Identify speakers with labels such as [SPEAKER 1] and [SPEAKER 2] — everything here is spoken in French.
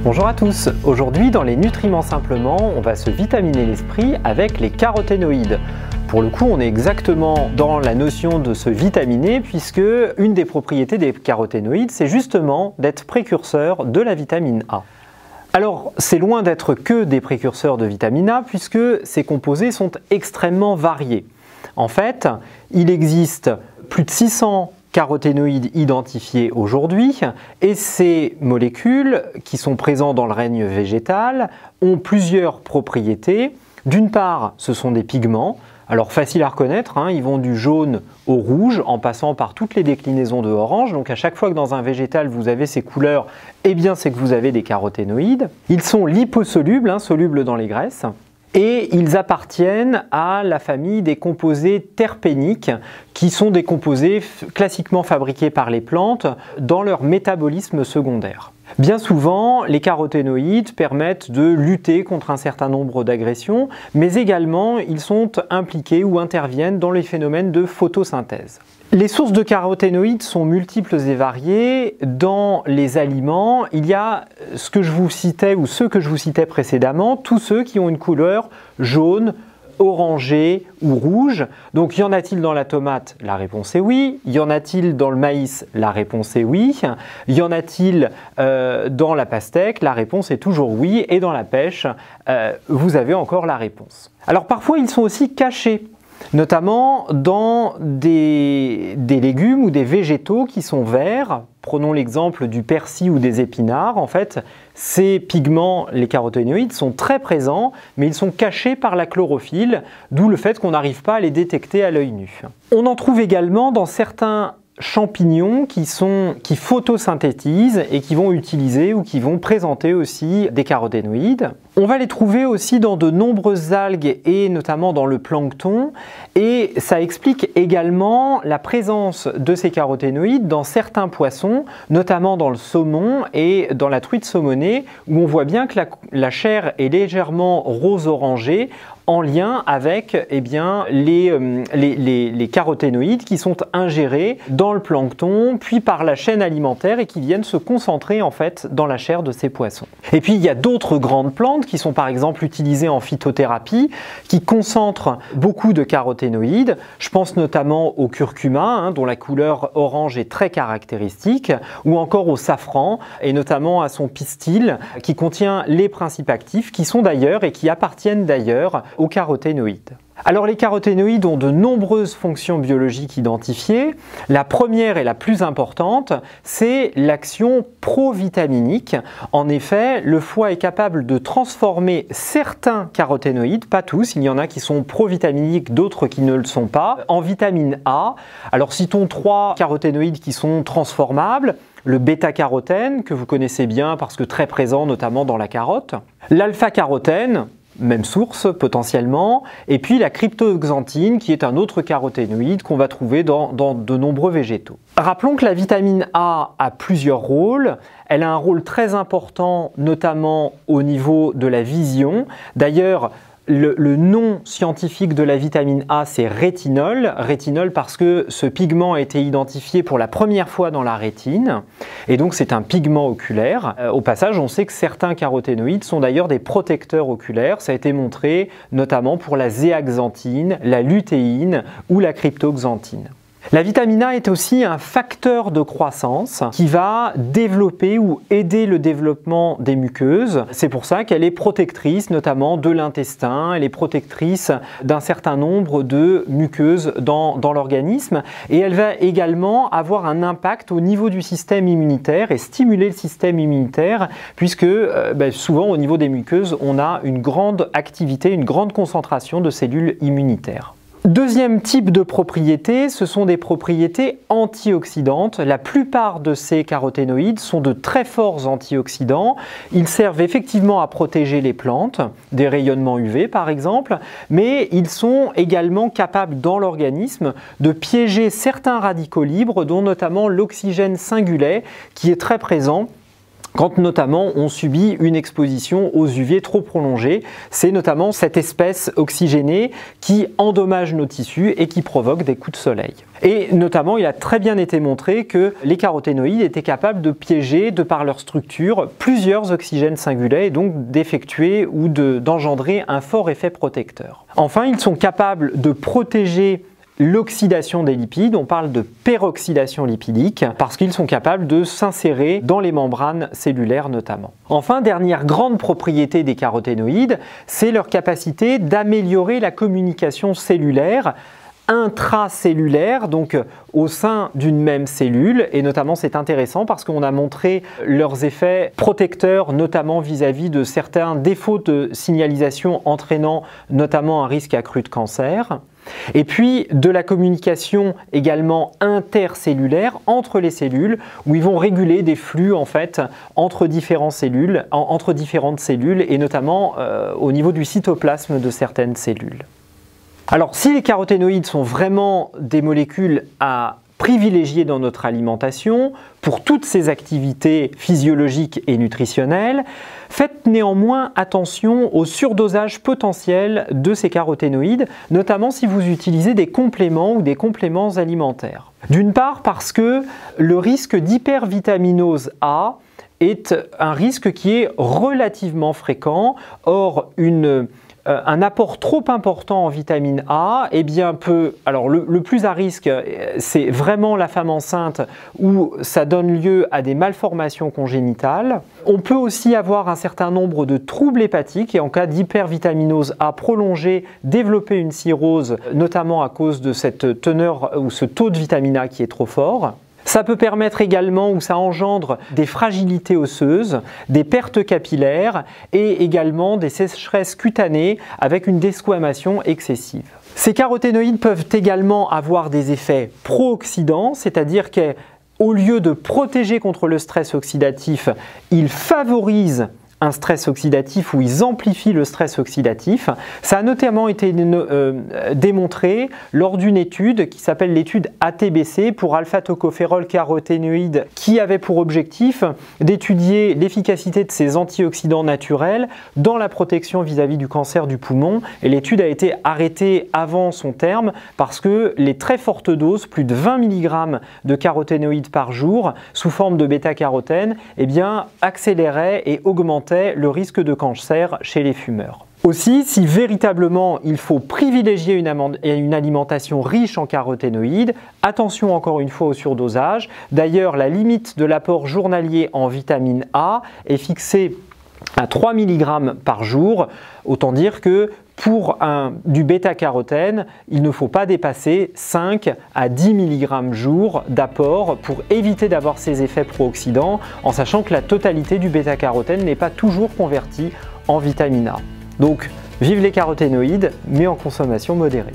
[SPEAKER 1] Bonjour à tous, aujourd'hui dans les nutriments simplement, on va se vitaminer l'esprit avec les caroténoïdes. Pour le coup, on est exactement dans la notion de se vitaminer puisque une des propriétés des caroténoïdes, c'est justement d'être précurseur de la vitamine A. Alors, c'est loin d'être que des précurseurs de vitamine A puisque ces composés sont extrêmement variés. En fait, il existe plus de 600 caroténoïdes identifiés aujourd'hui et ces molécules qui sont présentes dans le règne végétal ont plusieurs propriétés. D'une part, ce sont des pigments. Alors facile à reconnaître, ils vont du jaune au rouge en passant par toutes les déclinaisons de orange. Donc à chaque fois que dans un végétal vous avez ces couleurs, eh bien c'est que vous avez des caroténoïdes. Ils sont liposolubles, solubles dans les graisses. Et ils appartiennent à la famille des composés terpéniques qui sont des composés classiquement fabriqués par les plantes dans leur métabolisme secondaire. Bien souvent, les caroténoïdes permettent de lutter contre un certain nombre d'agressions, mais également ils sont impliqués ou interviennent dans les phénomènes de photosynthèse. Les sources de caroténoïdes sont multiples et variées. Dans les aliments, il y a ce que je vous citais ou ceux que je vous citais précédemment, tous ceux qui ont une couleur jaune, orangé ou rouge. Donc y en a-t-il dans la tomate? La réponse est oui. Y en a-t-il dans le maïs? La réponse est oui. Y en a-t-il dans la pastèque? La réponse est toujours oui. Et dans la pêche, vous avez encore la réponse. Alors parfois ils sont aussi cachés, notamment dans des légumes ou des végétaux qui sont verts. Prenons l'exemple du persil ou des épinards. En fait, ces pigments, les caroténoïdes, sont très présents, mais ils sont cachés par la chlorophylle, d'où le fait qu'on n'arrive pas à les détecter à l'œil nu. On en trouve également dans certains champignons qui photosynthétisent et qui vont utiliser ou qui vont présenter aussi des caroténoïdes. On va les trouver aussi dans de nombreuses algues et notamment dans le plancton, et ça explique également la présence de ces caroténoïdes dans certains poissons, notamment dans le saumon et dans la truite saumonée, où on voit bien que la chair est légèrement rose-orangée en lien avec les caroténoïdes qui sont ingérés dans le plancton, puis par la chaîne alimentaire et qui viennent se concentrer en fait dans la chair de ces poissons. Et puis il y a d'autres grandes plantes qui sont par exemple utilisées en phytothérapie, qui concentrent beaucoup de caroténoïdes. Je pense notamment au curcuma, dont la couleur orange est très caractéristique, ou encore au safran, et notamment à son pistil, qui contient les principes actifs, qui sont d'ailleurs et qui appartiennent d'ailleurs aux caroténoïdes. Alors les caroténoïdes ont de nombreuses fonctions biologiques identifiées. La première et la plus importante, c'est l'action provitaminique. En effet, le foie est capable de transformer certains caroténoïdes, pas tous, il y en a qui sont provitaminiques, d'autres qui ne le sont pas, en vitamine A. Alors citons 3 caroténoïdes qui sont transformables. Le bêta-carotène, que vous connaissez bien parce que très présent notamment dans la carotte. L'alpha-carotène, même source potentiellement, et puis la cryptoxanthine qui est un autre caroténoïde qu'on va trouver dans de nombreux végétaux. Rappelons que la vitamine A a plusieurs rôles. Elle a un rôle très important notamment au niveau de la vision. D'ailleurs, le nom scientifique de la vitamine A, c'est rétinol. Rétinol parce que ce pigment a été identifié pour la première fois dans la rétine. Et donc c'est un pigment oculaire. Au passage, on sait que certains caroténoïdes sont d'ailleurs des protecteurs oculaires. Ça a été montré notamment pour la zéaxanthine, la lutéine ou la cryptoxanthine. La vitamine A est aussi un facteur de croissance qui va développer ou aider le développement des muqueuses. C'est pour ça qu'elle est protectrice notamment de l'intestin, elle est protectrice d'un certain nombre de muqueuses dans l'organisme, et elle va également avoir un impact au niveau du système immunitaire et stimuler le système immunitaire puisque souvent au niveau des muqueuses on a une grande activité, une grande concentration de cellules immunitaires. Deuxième type de propriétés, ce sont des propriétés antioxydantes. La plupart de ces caroténoïdes sont de très forts antioxydants. Ils servent effectivement à protéger les plantes, des rayonnements UV par exemple, mais ils sont également capables dans l'organisme de piéger certains radicaux libres, dont notamment l'oxygène singulet qui est très présent quand notamment on subit une exposition aux UV trop prolongée. C'est notamment cette espèce oxygénée qui endommage nos tissus et qui provoque des coups de soleil. Et notamment, il a très bien été montré que les caroténoïdes étaient capables de piéger, de par leur structure, plusieurs oxygènes singulets et donc d'effectuer ou d'engendrer un fort effet protecteur. Enfin, ils sont capables de protéger l'oxydation des lipides, on parle de peroxydation lipidique, parce qu'ils sont capables de s'insérer dans les membranes cellulaires notamment. Enfin, dernière grande propriété des caroténoïdes, c'est leur capacité d'améliorer la communication cellulaire intracellulaire, donc au sein d'une même cellule, et notamment c'est intéressant parce qu'on a montré leurs effets protecteurs, notamment vis-à-vis de certains défauts de signalisation entraînant notamment un risque accru de cancer. Et puis de la communication également intercellulaire entre les cellules, où ils vont réguler des flux en fait entre différentes cellules et notamment au niveau du cytoplasme de certaines cellules. Alors si les caroténoïdes sont vraiment des molécules à privilégier dans notre alimentation pour toutes ces activités physiologiques et nutritionnelles, faites néanmoins attention au surdosage potentiel de ces caroténoïdes, notamment si vous utilisez des compléments ou des compléments alimentaires. D'une part parce que le risque d'hypervitaminose A est un risque qui est relativement fréquent. Or, un apport trop important en vitamine A, eh bien alors le plus à risque, c'est vraiment la femme enceinte où ça donne lieu à des malformations congénitales. On peut aussi avoir un certain nombre de troubles hépatiques et en cas d'hypervitaminose A prolongée, développer une cirrhose, notamment à cause de cette teneur ou ce taux de vitamine A qui est trop fort. Ça peut permettre également, ou ça engendre des fragilités osseuses, des pertes capillaires et également des sécheresses cutanées avec une desquamation excessive. Ces caroténoïdes peuvent également avoir des effets pro-oxydants, c'est-à-dire qu'au lieu de protéger contre le stress oxydatif, ils favorisent un stress oxydatif ou ils amplifient le stress oxydatif. Ça a notamment été démontré lors d'une étude qui s'appelle l'étude ATBC pour alpha-tocophérol caroténoïde qui avait pour objectif d'étudier l'efficacité de ces antioxydants naturels dans la protection vis-à-vis du cancer du poumon. Et l'étude a été arrêtée avant son terme parce que les très fortes doses, plus de 20 mg de caroténoïdes par jour sous forme de bêta-carotène, eh bien, accéléraient et augmentaient le risque de cancer chez les fumeurs. Aussi, si véritablement il faut privilégier une alimentation riche en caroténoïdes, attention encore une fois au surdosage. D'ailleurs, la limite de l'apport journalier en vitamine A est fixée à 3 mg par jour. Autant dire que pour du bêta-carotène, il ne faut pas dépasser 5 à 10 mg jour d'apport pour éviter d'avoir ces effets pro-oxydants, en sachant que la totalité du bêta-carotène n'est pas toujours convertie en vitamine A. Donc, vive les caroténoïdes, mais en consommation modérée.